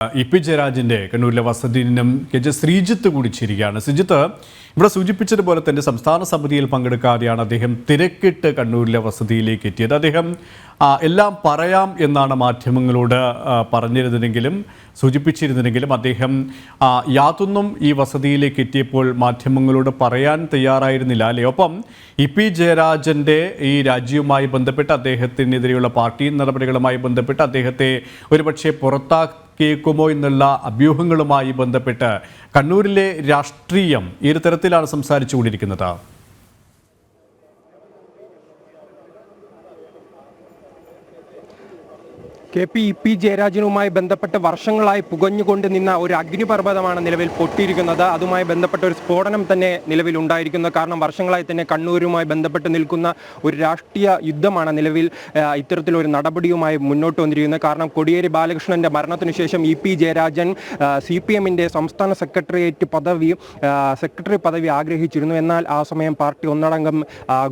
EP. ജയരാജൻ്റെ കണ്ണൂരിലെ വസതിയിൽ നിന്നും കെ.ജെ. ശ്രീജിത്ത് കൂടി ചേരുകയാണ്. ശ്രീജിത്ത്, ഇവിടെ സൂചിപ്പിച്ചതുപോലെ തന്നെ സംസ്ഥാന സമിതിയിൽ പങ്കെടുക്കാതെയാണ് അദ്ദേഹം തിരക്കിട്ട് കണ്ണൂരിലെ വസതിയിലേക്ക് എത്തിയത്. അദ്ദേഹം എല്ലാം പറയാം എന്നാണ് മാധ്യമങ്ങളോട് പറഞ്ഞിരുന്നതെങ്കിലും സൂചിപ്പിച്ചിരുന്നെങ്കിലും അദ്ദേഹം യാതൊന്നും ഈ വസതിയിലേക്ക് എത്തിയപ്പോൾ മാധ്യമങ്ങളോട് പറയാൻ തയ്യാറായിരുന്നില്ല അല്ലേ? ഒപ്പം ഇ.പി. ജയരാജൻ്റെ ഈ രാജിയുമായി ബന്ധപ്പെട്ട് അദ്ദേഹത്തിനെതിരെയുള്ള പാർട്ടി നടപടികളുമായി ബന്ധപ്പെട്ട് അദ്ദേഹത്തെ ഒരുപക്ഷെ പുറത്താക്കിയേക്കുമോ എന്നുള്ള അഭ്യൂഹങ്ങളുമായി ബന്ധപ്പെട്ട് കണ്ണൂരിലെ രാഷ്ട്രീയം ഈ ഒരു തരത്തിലാണ് സംസാരിച്ചുകൊണ്ടിരിക്കുന്നത്. ഇ.പി. ജയരാജനുമായി ബന്ധപ്പെട്ട് വർഷങ്ങളായി പുകഞ്ഞുകൊണ്ട് നിന്ന ഒരു അഗ്നിപർവ്വതമാണ് നിലവിൽ പൊട്ടിയിരിക്കുന്നത്. അതുമായി ബന്ധപ്പെട്ട ഒരു സ്ഫോടനം തന്നെ നിലവിൽ ഉണ്ടായിരിക്കുന്നത്. കാരണം വർഷങ്ങളായി തന്നെ കണ്ണൂരുമായി ബന്ധപ്പെട്ട് നിൽക്കുന്ന ഒരു രാഷ്ട്രീയ യുദ്ധമാണ് നിലവിൽ ഇത്തരത്തിലൊരു നടപടിയുമായി മുന്നോട്ട് വന്നിരിക്കുന്നത്. കാരണം കോടിയേരി ബാലകൃഷ്ണന്റെ മരണത്തിനു ശേഷം ഇ.പി. ജയരാജൻ CPM-ന്റെ സംസ്ഥാന സെക്രട്ടറി പദവി ആഗ്രഹിച്ചിരുന്നു. എന്നാൽ ആ സമയം പാർട്ടി ഒന്നടങ്കം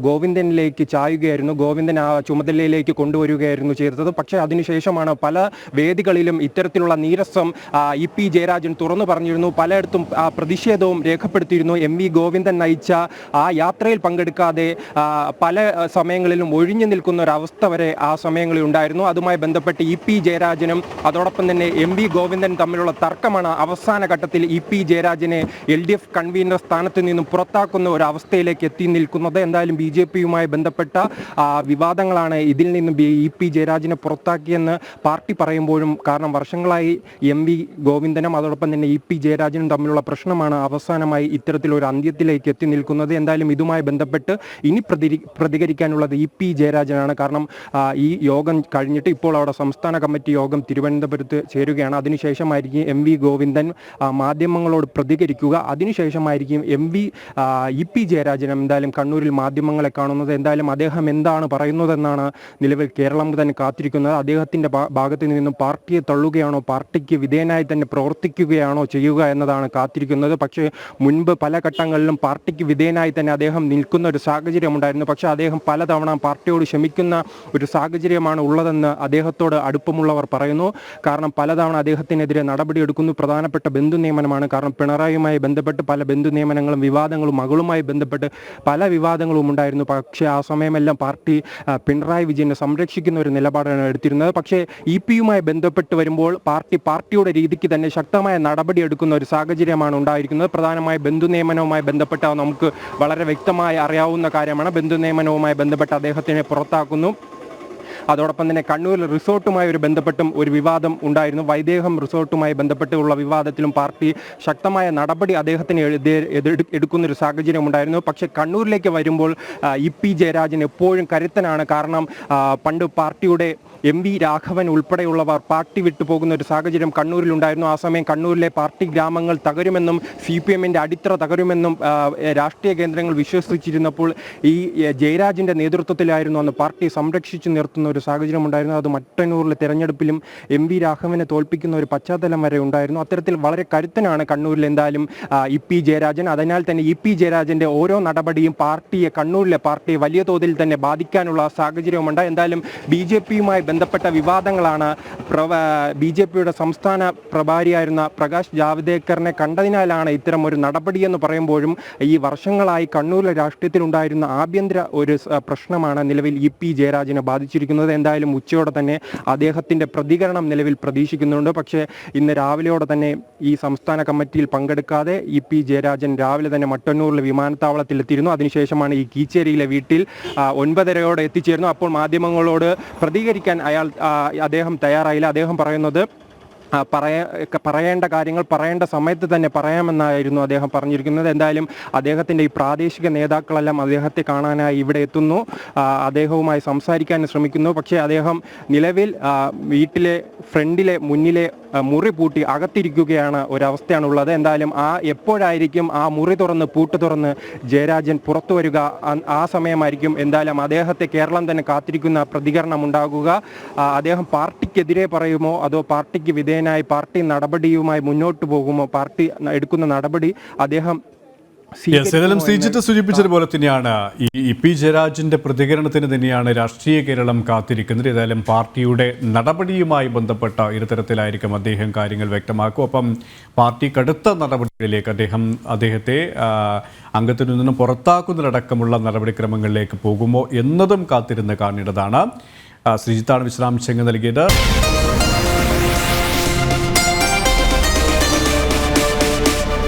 ഗോവിന്ദനിലേക്ക് ചായുകയായിരുന്നു. ഗോവിന്ദൻ ആ ചുമതലയിലേക്ക് കൊണ്ടുവരികയായിരുന്നു ചെയ്തത്. പക്ഷേ അതിനുശേഷം പല വേദികളിലും ഇത്തരത്തിലുള്ള നീരസം ഇ.പി. ജയരാജൻ തുറന്നു പറഞ്ഞിരുന്നു. പലയിടത്തും പ്രതിഷേധവും രേഖപ്പെടുത്തിയിരുന്നു. M.V. ഗോവിന്ദൻ നയിച്ച ആ യാത്രയിൽ പങ്കെടുക്കാതെ പല സമയങ്ങളിലും ഒഴിഞ്ഞു നിൽക്കുന്ന ഒരു അവസ്ഥ വരെ ആ സമയങ്ങളിൽ ഉണ്ടായിരുന്നു. അതുമായി ബന്ധപ്പെട്ട് ഇ.പി. ജയരാജനും അതോടൊപ്പം തന്നെ M.V. ഗോവിന്ദൻ തമ്മിലുള്ള തർക്കമാണ് അവസാന ഘട്ടത്തിൽ ഇ.പി. ജയരാജനെ LDF കൺവീനർ സ്ഥാനത്ത് നിന്നും പുറത്താക്കുന്ന ഒരു അവസ്ഥയിലേക്ക് എത്തി നിൽക്കുന്നത്. എന്തായാലും BJP-യുമായി ബന്ധപ്പെട്ട വിവാദങ്ങളാണ് ഇതിൽ നിന്നും ഇ.പി. ജയരാജനെ പുറത്താക്കിയെന്ന് പാർട്ടി പറയുമ്പോഴും, കാരണം വർഷങ്ങളായി M.V. ഗോവിന്ദനും അതോടൊപ്പം തന്നെ ഇ.പി. ജയരാജനും തമ്മിലുള്ള പ്രശ്നമാണ് അവസാനമായി ഇത്തരത്തിലൊരു അന്ത്യത്തിലേക്ക് എത്തി നിൽക്കുന്നത്. എന്തായാലും ഇതുമായി ബന്ധപ്പെട്ട് ഇനി പ്രതികരിക്കാനുള്ളത് ഇ.പി. ജയരാജനാണ്. കാരണം ഈ യോഗം കഴിഞ്ഞിട്ട് ഇപ്പോൾ അവിടെ സംസ്ഥാന കമ്മിറ്റി യോഗം തിരുവനന്തപുരത്ത് ചേരുകയാണ്. അതിനുശേഷമായിരിക്കും M.V. ഗോവിന്ദൻ മാധ്യമങ്ങളോട് പ്രതികരിക്കുക. അതിനുശേഷമായിരിക്കും ഇ.പി. ജയരാജൻ എന്തായാലും കണ്ണൂരിൽ മാധ്യമങ്ങളെ കാണുന്നത്. എന്തായാലും അദ്ദേഹം എന്താണ് പറയുന്നതെന്നാണ് നിലവിൽ കേരളം തന്നെ കാത്തിരിക്കുന്നത്. അദ്ദേഹത്തിൻ്റെ ഭാഗത്ത് നിന്നും പാർട്ടിയെ തള്ളുകയാണോ, പാർട്ടിക്ക് വിധേയനായി തന്നെ പ്രവർത്തിക്കുകയാണോ ചെയ്യുക എന്നതാണ് കാത്തിരിക്കുന്നത്. പക്ഷേ മുൻപ് പല ഘട്ടങ്ങളിലും പാർട്ടിക്ക് വിധേയനായി തന്നെ അദ്ദേഹം നിൽക്കുന്ന ഒരു സാഹചര്യം ഉണ്ടായിരുന്നു. പക്ഷേ അദ്ദേഹം പലതവണ പാർട്ടിയോട് ക്ഷമിക്കുന്ന ഒരു സാഹചര്യമാണ് ഉള്ളതെന്ന് അദ്ദേഹത്തോട് അടുപ്പമുള്ളവർ പറയുന്നു. കാരണം പലതവണ അദ്ദേഹത്തിനെതിരെ നടപടിയെടുക്കുന്നു. പ്രധാനപ്പെട്ട ബന്ധു നിയമനമാണ്. കാരണം പിണറായിയുമായി ബന്ധപ്പെട്ട് പല ബന്ധു നിയമനങ്ങളും വിവാദങ്ങളും, മകളുമായി ബന്ധപ്പെട്ട് പല വിവാദങ്ങളും ഉണ്ടായിരുന്നു. പക്ഷേ ആ സമയമെല്ലാം പാർട്ടി പിണറായി വിജയനെ സംരക്ഷിക്കുന്ന ഒരു നിലപാടാണ് എടുത്തിരുന്നത്. പക്ഷേ ഇ.പി.യുമായി ബന്ധപ്പെട്ട് വരുമ്പോൾ പാർട്ടിയുടെ രീതിക്ക് തന്നെ ശക്തമായ നടപടിയെടുക്കുന്ന ഒരു സാഹചര്യമാണ് ഉണ്ടായിരിക്കുന്നത്. പ്രധാനമായി ബന്ധു നിയമനവുമായി ബന്ധപ്പെട്ട നമുക്ക് വളരെ വ്യക്തമായി അറിയാവുന്ന കാര്യമാണ്. ബന്ധു നിയമനവുമായി ബന്ധപ്പെട്ട് അദ്ദേഹത്തിനെ പുറത്താക്കുന്നു. അതോടൊപ്പം തന്നെ കണ്ണൂരിൽ റിസോർട്ടുമായി ബന്ധപ്പെട്ടും ഒരു വിവാദം ഉണ്ടായിരുന്നു. വൈദേഹം റിസോർട്ടുമായി ബന്ധപ്പെട്ടുള്ള വിവാദത്തിലും പാർട്ടി ശക്തമായ നടപടി അദ്ദേഹത്തിന് എടുക്കുന്നൊരു സാഹചര്യം ഉണ്ടായിരുന്നു. പക്ഷേ കണ്ണൂരിലേക്ക് വരുമ്പോൾ ഇ.പി. ജയരാജൻ എപ്പോഴും കരുത്തനാണ്. കാരണം പണ്ട് പാർട്ടിയുടെ M.V. രാഘവൻ ഉൾപ്പെടെയുള്ളവർ പാർട്ടി വിട്ടുപോകുന്ന ഒരു സാഹചര്യം കണ്ണൂരിലുണ്ടായിരുന്നു. ആ സമയം കണ്ണൂരിലെ പാർട്ടി ഗ്രാമങ്ങൾ തകരുമെന്നും CPM-ന്റെ അടിത്തറ തകരുമെന്നും രാഷ്ട്രീയ കേന്ദ്രങ്ങൾ വിശ്വസിച്ചിരുന്നപ്പോൾ ഈ ജയരാജൻ്റെ നേതൃത്വത്തിലായിരുന്നു അന്ന് പാർട്ടി സംരക്ഷിച്ചു നിർത്തുന്ന ഒരു സാഹചര്യം ഉണ്ടായിരുന്നു. അത് മട്ടന്നൂരിലെ തെരഞ്ഞെടുപ്പിലും M.V. രാഘവനെ തോൽപ്പിക്കുന്ന ഒരു പശ്ചാത്തലം വരെ ഉണ്ടായിരുന്നു. അത്തരത്തിൽ വളരെ കരുത്തനാണ് കണ്ണൂരിൽ എന്തായാലും ഇ.പി. ജയരാജൻ. അതിനാൽ തന്നെ ഇ.പി. ജയരാജൻ്റെ ഓരോ നടപടിയും കണ്ണൂരിലെ പാർട്ടിയെ വലിയ തോതിൽ തന്നെ ബാധിക്കാനുള്ള സാഹചര്യമുണ്ട്. എന്തായാലും BJP-യുമായി ബന്ധപ്പെട്ട വിവാദങ്ങളാണ്. BJP-യുടെ സംസ്ഥാന പ്രഭാരിയായിരുന്ന പ്രകാശ് ജാവ്ദേക്കറിനെ കണ്ടതിനാലാണ് ഇത്തരം ഒരു നടപടിയെന്ന് പറയുമ്പോഴും ഈ വർഷങ്ങളായി കണ്ണൂരിലെ രാഷ്ട്രീയത്തിലുണ്ടായിരുന്ന ആഭ്യന്തര ഒരു പ്രശ്നമാണ് നിലവിൽ ഇ.പി. ജയരാജനെ ബാധിച്ചിരിക്കുന്നത്. എന്തായാലും ഉച്ചയോടെ തന്നെ അദ്ദേഹത്തിൻ്റെ പ്രതികരണം നിലവിൽ പ്രതീക്ഷിക്കുന്നുണ്ട്. പക്ഷേ ഇന്ന് രാവിലെയോടെ തന്നെ ഈ സംസ്ഥാന കമ്മിറ്റിയിൽ പങ്കെടുക്കാതെ ഇ.പി. ജയരാജൻ രാവിലെ തന്നെ മട്ടന്നൂരിലെ വിമാനത്താവളത്തിൽ എത്തിയിരുന്നു. അതിനുശേഷമാണ് ഈ കീച്ചേരിയിലെ വീട്ടിൽ 9:30 എത്തിച്ചേർന്നു. അപ്പോൾ മാധ്യമങ്ങളോട് പ്രതികരിക്കാൻ അദ്ദേഹം തയ്യാറായില്ല. അദ്ദേഹം പറയുന്നത് പറയേണ്ട കാര്യങ്ങൾ പറയേണ്ട സമയത്ത് തന്നെ പറയാമെന്നായിരുന്നു അദ്ദേഹം പറഞ്ഞിരിക്കുന്നത്. എന്തായാലും അദ്ദേഹത്തിൻ്റെ ഈ പ്രാദേശിക നേതാക്കളെല്ലാം അദ്ദേഹത്തെ കാണാനായി ഇവിടെ എത്തുന്നു, അദ്ദേഹവുമായി സംസാരിക്കാൻ ശ്രമിക്കുന്നു. പക്ഷേ അദ്ദേഹം നിലവിൽ വീട്ടിലെ ഫ്രണ്ടിലെ മുന്നിലെ മുറി പൂട്ടി അകത്തിരിക്കുകയാണ് ഒരവസ്ഥയാണുള്ളത്. എന്തായാലും എപ്പോഴായിരിക്കും ആ മുറി പൂട്ട് തുറന്ന് ജയരാജൻ പുറത്തു വരിക, ആ സമയമായിരിക്കും എന്തായാലും അദ്ദേഹത്തെ കേരളം തന്നെ കാത്തിരിക്കുന്ന പ്രതികരണം ഉണ്ടാകുക. അദ്ദേഹം പാർട്ടിക്കെതിരെ പറയുമോ അതോ പാർട്ടിക്ക് വിധേയനായി പാർട്ടി നടപടിയുമായി മുന്നോട്ട് പോകുമോ, പാർട്ടി എടുക്കുന്ന നടപടി അദ്ദേഹം ഏതായാലും ശ്രീജിത്ത് സൂചിപ്പിച്ചതുപോലെ തന്നെയാണ് ഈ പി ജയരാജന്റെ പ്രതികരണത്തിന് തന്നെയാണ് രാഷ്ട്രീയ കേരളം കാത്തിരിക്കുന്നത്. ഏതായാലും പാർട്ടിയുടെ നടപടിയുമായി ബന്ധപ്പെട്ട ഇത്തരത്തിലായിരിക്കും അദ്ദേഹം കാര്യങ്ങൾ വ്യക്തമാക്കും. ഒപ്പം പാർട്ടി കടുത്ത നടപടികളിലേക്ക് അദ്ദേഹത്തെ അംഗത്തിൽ നിന്നും പുറത്താക്കുന്നതിനടക്കമുള്ള നടപടിക്രമങ്ങളിലേക്ക് പോകുമോ എന്നതും കാത്തിരുന്ന് കാണേണ്ടതാണ്. ശ്രീജിത്താണ് വിശദാംശങ്ങൾ നൽകിയത്.